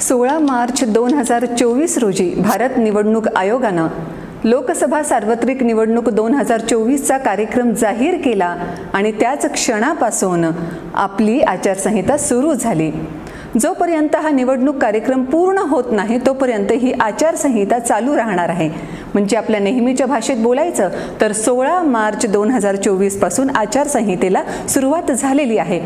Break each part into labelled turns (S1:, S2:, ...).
S1: 16 मार्च 2024 रोजी भारत निवडणूक आयोगानं लोकसभा सार्वत्रिक निवडणूक 2024चा कार्यक्रम जाहीर केला आणि त्याच क्षणापासून आपली आचारसंहिता सुरू झाली। जोपर्यंत हा निवडणूक कार्यक्रम पूर्ण होत नाही तोपर्यंत ही आचारसंहिता चालू राहणार आहे। म्हणजे आपल्या नेहमीच्या भाषेत बोलायचं तर 16 मार्च 2024 पासून आचारसंहितेला सुरुवात झालेली आहे।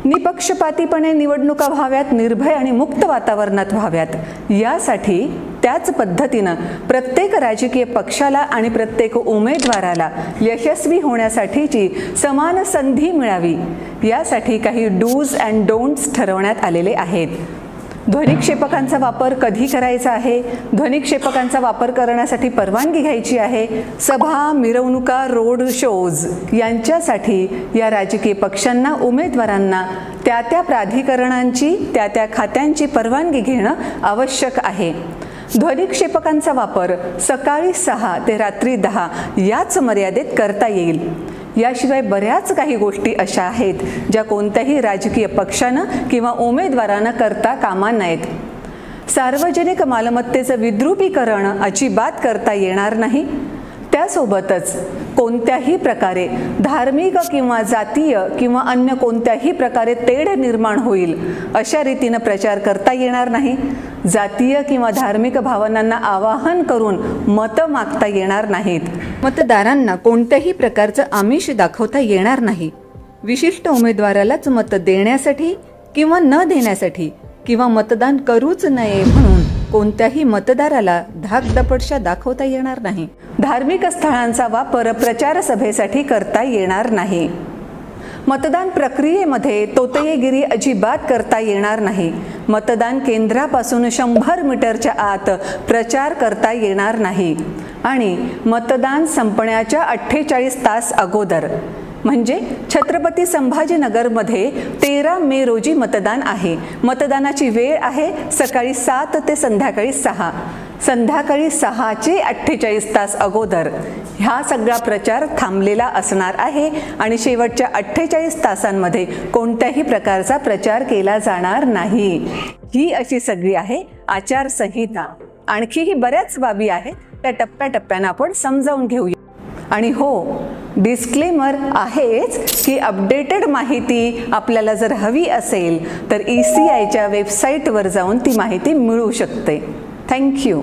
S1: निपक्षपातीपणे निवडणुका व्हाव्यात, निर्भय आणि मुक्त वातावरणात व्हाव्यात यासाठी त्याच पद्धतीनं प्रत्येक राजकीय पक्षाला आणि प्रत्येक उमेदवाराला यशस्वी होण्यासाठीची समान संधी मिळावी यासाठी काही डूज अँड डोंट्स ठरवण्यात आलेले आहेत। ध्वनिक्षेपकांचा वापर कधी करायचा आहे, ध्वनिक्षेपकांचा वापर करण्यासाठी परवानगी घ्यायची आहे, सभा, मिरवणुका, रोड शोज यांच्यासाठी या राजकीय पक्षांना, उमेदवारांना त्या प्राधिकरणांची त्या खात्यांची परवानगी घेणं आवश्यक आहे। ध्वनिक्षेपकांचा वापर सकाळी 6 ते रात्री 10 याच मर्यादेत करता येईल। याशिवाय बऱ्याच काही गोष्टी अशा आहेत ज्या कोणत्याही राजकीय पक्षानं किंवा उमेदवारानं करता कामा नयेत। सार्वजनिक मालमत्तेचं विद्रुपीकरण अजिबात करता येणार नाही। त्यासोबतच कोणत्याही प्रकारे धार्मिक किंवा जातीय किंवा अन्य कोणत्याही प्रकारे तेढ निर्माण होईल अशा रीतीनं प्रचार करता येणार नाही। जातीय किंवा धार्मिक भावनांना आवाहन करून मतं मागता येणार नाहीत। मतदारांना कोणत्याही प्रकारचं आमिष दाखवता येणार नाही। विशिष्ट उमेदवारालाच मत देण्यासाठी किंवा न देण्यासाठी किंवा मतदान करूच नये म्हणून कोणत्याही मतदाराला धाकदपटशा दाखवता येणार नाही। धार्मिक स्थळांचा वापर प्रचार सभेसाठी करता येणार नाही। मतदान प्रक्रियेमध्ये तोतयेगिरी अजिबात करता येणार नाही। मतदान केंद्रापासून 100 मीटरच्या आत प्रचार करता येणार नाही आणि मतदान संपण्याच्या 48 तास अगोदर म्हणजे छत्रपती संभाजीनगरमध्ये 13 मे रोजी मतदान आहे। मतदानाची वेळ आहे सकाळी 7 ते संध्याकाळी 6। संध्याकाळी 6 चे 48 तास अगोदर हा सगळा प्रचार थांबलेला असणार आहे आणि शेवटच्या 48 तासांमध्ये कोणत्याही प्रकारचा प्रचार केला जाणार नाही। ही अशी सगळी आहे आचारसंहिता। आणखीही बऱ्याच बाबी आहेत त्या टप्प्याटप्प्याने आपण समजावून घेऊया। आणि हो, डिस्क्लेमर आहेच की अपडेटेड माहिती आपल्याला जर हवी असेल तर ECIच्या वेबसाईटवर जाऊन ती माहिती मिळू शकते। थँक्यू।